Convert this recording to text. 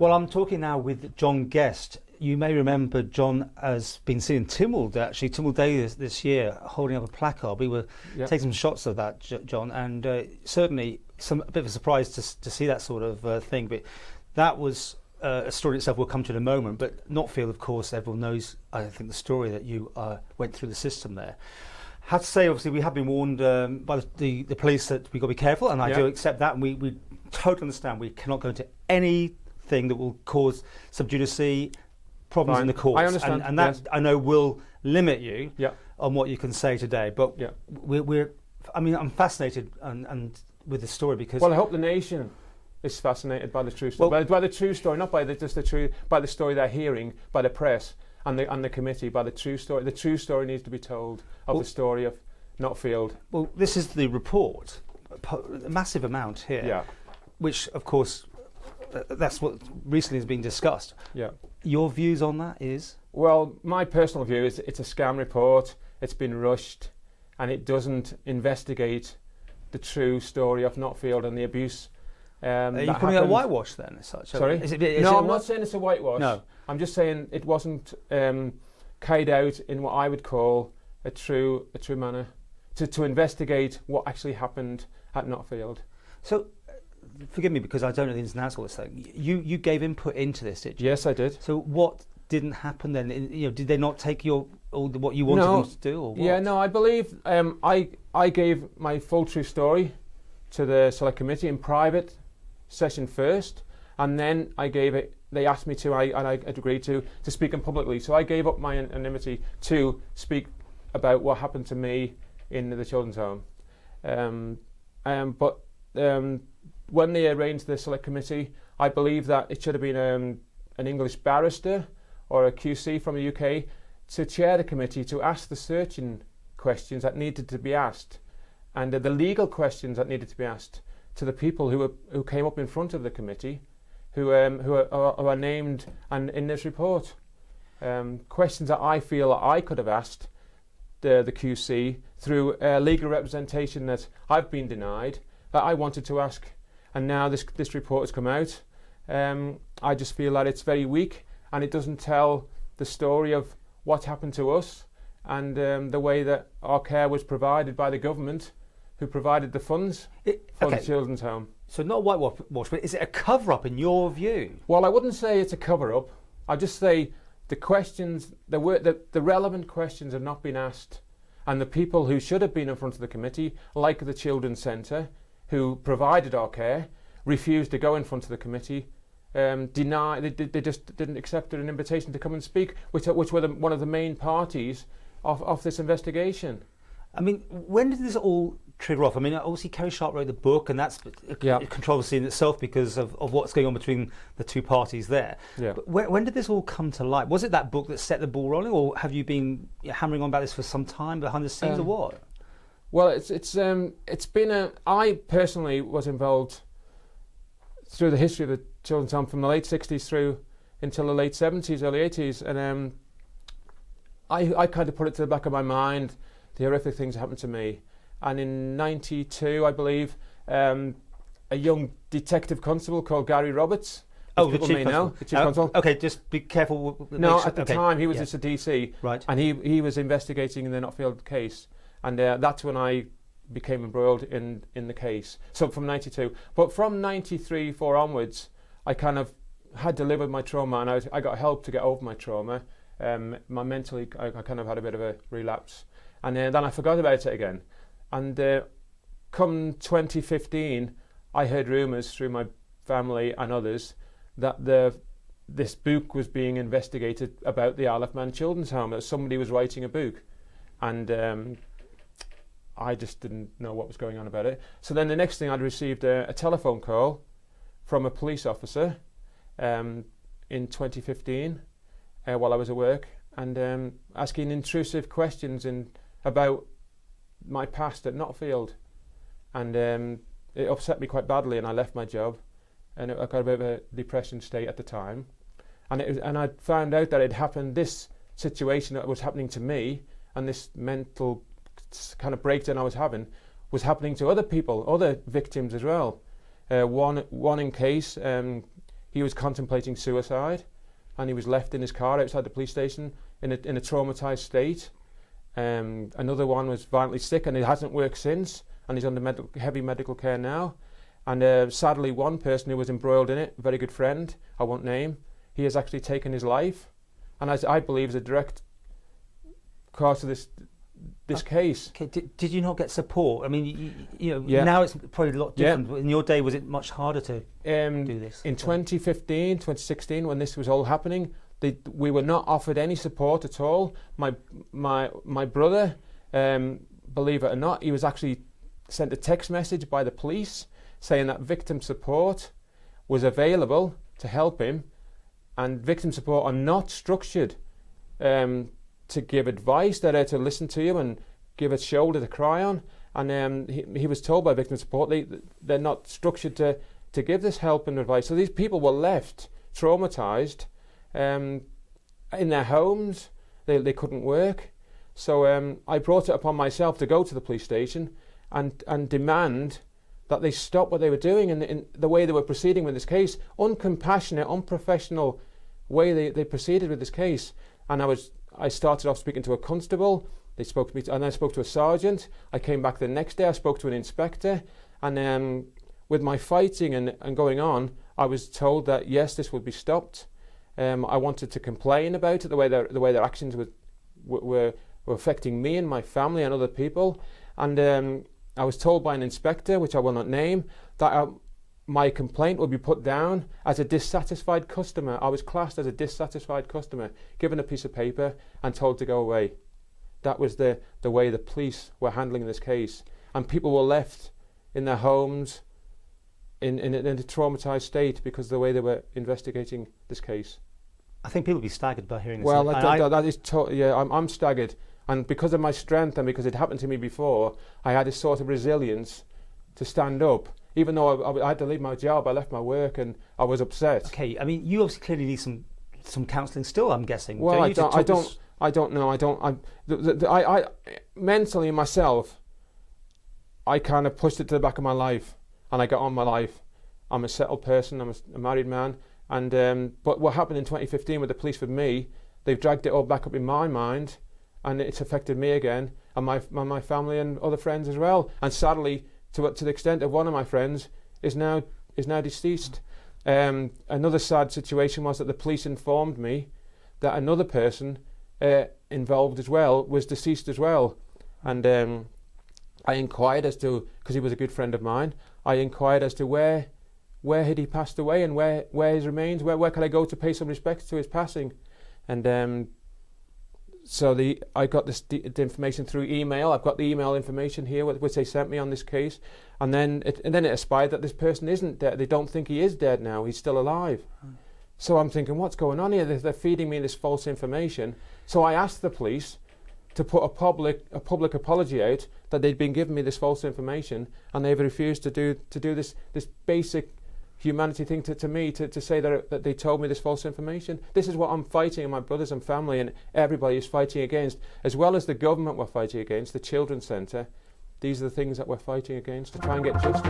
Well, I'm talking now with John Guest. You may remember John has been seen in Tynwald, actually, Tynwald Day this year, holding up a placard. We were taking some shots of that, John, and certainly a bit of a surprise to see that sort of thing. But that was a story itself we'll come to in a moment. But Knottfield, of course, everyone knows, I think, the story that you went through the system there. I have to say, obviously, we have been warned by the police that we've got to be careful, and I do accept that, and we totally understand we cannot go into anything that will cause sub judice problems in the courts. I understand, and that I know will limit you on what you can say today. But I'm fascinated and with the story because. Well, I hope the nation is fascinated by the true story, by the true story, not by just the truth, by the story they're hearing, by the press and the committee, by the true story. The true story needs to be told of the story of Knottfield. Well, this is the report, a massive amount here, which, of course, that's what recently has been discussed. Yeah. Your views on that is? Well, my personal view is it's a scam report. It's been rushed, and it doesn't investigate the true story of Knottfield and the abuse. Are you calling it a whitewash then, as such? Sorry? No, I'm not saying it's a whitewash. No. I'm just saying it wasn't carried out in what I would call a true manner to investigate what actually happened at Knottfield. So, forgive me because I don't know the ins and outs of this thing. You gave input into this, did you? Yes, I did. So what didn't happen then? Did they not take what you wanted them to do, or what? Yeah, no. I believe I gave my full true story to the select committee in private session first, and then I gave it. They asked me to, and I agreed to speak in publicly. So I gave up my anonymity to speak about what happened to me in the children's home. But when they arranged the select committee, I believe that it should have been an English barrister or a QC from the UK to chair the committee to ask the searching questions that needed to be asked, and the legal questions that needed to be asked to the people who came up in front of the committee, who are named and in this report. Questions that I feel that I could have asked the QC through legal representation that I've been denied, that I wanted to ask. And now this report has come out. I just feel that it's very weak and it doesn't tell the story of what happened to us and the way that our care was provided by the government, who provided the funds for the children's home. So not whitewash, but is it a cover-up in your view? Well, I wouldn't say it's a cover-up. I'd just say the questions, the relevant questions have not been asked, and the people who should have been in front of the committee, like the Children's Centre, who provided our care, refused to go in front of the committee, they just didn't accept an invitation to come and speak, which were one of the main parties of this investigation. I mean, when did this all trigger off? I mean, obviously Kerry Sharp wrote the book, and that's a controversy in itself because of what's going on between the two parties there. Yeah. But when did this all come to light? Was it that book that set the ball rolling, or have you been hammering on about this for some time behind the scenes, or what? Well, it's been I personally was involved through the history of the children's home from the late 60s through until the late 70s, early 80s, and I kind of put it to the back of my mind the horrific things that happened to me. And in 92, I believe, a young detective constable called Gary Roberts. The chief constable. Okay, just be careful. No, at the time he was just a DC, right? And he was investigating the Knottfield case, and that's when I became embroiled in the case. So from 92, but from 93, 4 onwards, I kind of had to live with my trauma, and I got help to get over my trauma. Mentally, I kind of had a bit of a relapse, and then I forgot about it again. And come 2015, I heard rumours through my family and others that this book was being investigated about the Isle of Man Children's Home, that somebody was writing a book. And I just didn't know what was going on about it. So then the next thing, I'd received a telephone call from a police officer in 2015 while I was at work, and asking intrusive questions about my past at Knottfield, and it upset me quite badly, and I left my job, and I got a bit of a depression state at the time, and I found out that it happened. This situation that was happening to me, and this mental kind of breakdown I was having, was happening to other people, other victims as well. One in case, he was contemplating suicide, and he was left in his car outside the police station in a traumatised state. Another one was violently sick, and it hasn't worked since, and he's under heavy medical care now. And sadly, one person who was embroiled in it, a very good friend, I won't name, he has actually taken his life, and as I believe is a direct cause of this case. Okay, did you not get support? I mean, now it's probably a lot different. In your day, was it much harder to do this? In 2015, 2016, when this was all happening, we were not offered any support at all. My brother, believe it or not, he was actually sent a text message by the police saying that victim support was available to help him, and victim support are not structured to give advice. They're there to listen to you and give a shoulder to cry on. And he was told by victim support they're not structured to give this help and advice. So these people were left traumatised in their homes. They couldn't work. So I brought it upon myself to go to the police station and demand that they stop what they were doing in the way they were proceeding with this case. Uncompassionate, unprofessional way they proceeded with this case. And I started off speaking to a constable. They spoke to me, and I spoke to a sergeant. I came back the next day. I spoke to an inspector, and with my fighting and going on, I was told that yes, this would be stopped. I wanted to complain about it, the way their actions were affecting me and my family and other people, and I was told by an inspector, which I will not name, that my complaint would be put down as a dissatisfied customer. I was classed as a dissatisfied customer, given a piece of paper and told to go away. That was the way the police were handling this case. And people were left in their homes in a traumatised state because of the way they were investigating this case. I think people would be staggered by hearing this. Well, that is I'm staggered. And because of my strength and because it happened to me before, I had this sort of resilience to stand up. Even though I had to leave my job, I left my work and I was upset. Okay, I mean, you obviously clearly need some counselling still, I'm guessing. Well, I don't know. I mentally myself, I kind of pushed it to the back of my life and I got on my life. I'm a settled person, I'm a married man. And but what happened in 2015 with the police with me, they've dragged it all back up in my mind, and it's affected me again and my family and other friends as well. And sadly, to the extent of one of my friends is now deceased. Another sad situation was that the police informed me that another person involved as well was deceased as well. And I inquired as to, because he was a good friend of mine, I inquired as to where had he passed away and where his remains, where could I go to pay some respects to his passing. And so I got the information through email. I've got the email information here, which they sent me on this case, and then it aspired that this person isn't dead. They don't think he is dead now. He's still alive. So I'm thinking, what's going on here? They're feeding me this false information. So I asked the police to put a public apology out that they'd been giving me this false information, and they've refused to do this basic humanity thing to me, to say that they told me this false information. This is what I'm fighting, and my brothers and family and everybody is fighting against, as well as the government we're fighting against, the Children's Centre. These are the things that we're fighting against to try and get justice.